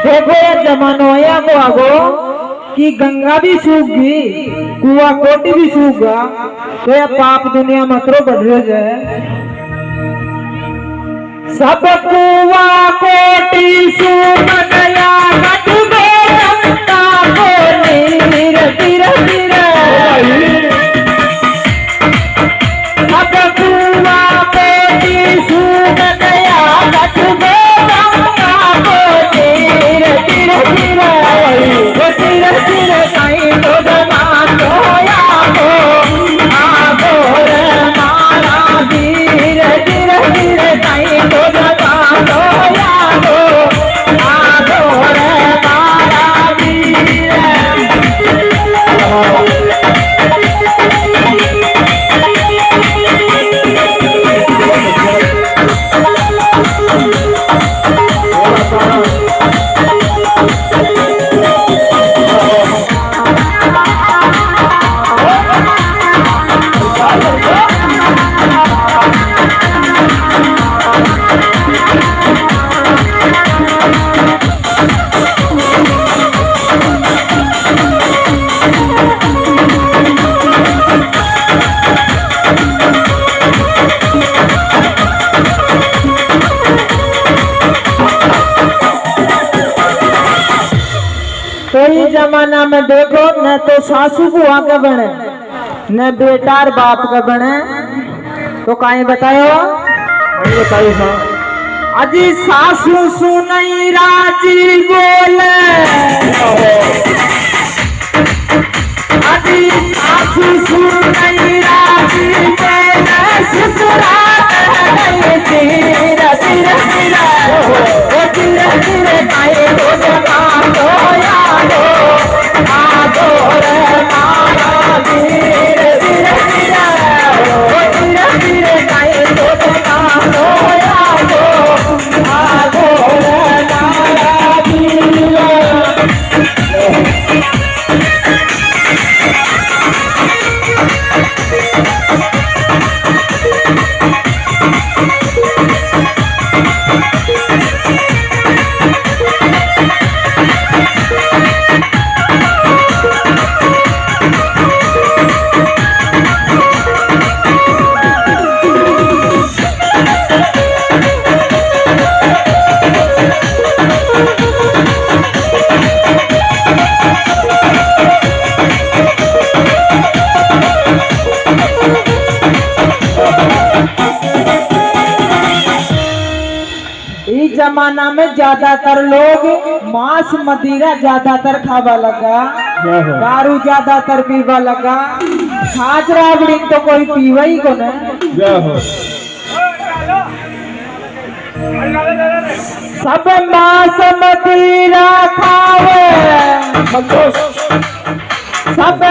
देखो ये जमानो या को आगो कि गंगा भी सूख गई, कुआ कोटी भी सूख गया, तो यह पाप दुनिया मतरो बढ़ रहे जाए। सब कुआ कोटी सूख गया, कट गया गंगा को नीर तिर तिर। सब कुआ कोटी सूख गया, कट गया गंगा को नीर तिर तिर। वो तिर तिर कहीं तो जमान होया को आगो रे मारा धीर तिर तिर कहीं तो जमान होया को आगो रे मारा धीर। कोई जमाना में देखो न तो सासू बुआ के बने न बेटार बाप के बने, तो काहे बतायो बताइए हाँ। अजी सासू सुनई राजी बोले, अजी सासू सुनई राजी बोले, ससुरा नहीं तीर तीर तीर। वो तीर तीर काहे तो जगाम तो यादो आगो रे मारा धीर धीर धीर। वो तीर तीर काहे तो जगाम तो यादो आगो रे मारा धीर। इस जमाना में ज्यादातर लोग मांस मदिरा ज्यादातर खावा लगा, दारू ज्यादातर पीवा लगा, छाछ राबड़ी तो कोई पीवा ही को नहीं। सब मांस मदिरा खावे, सब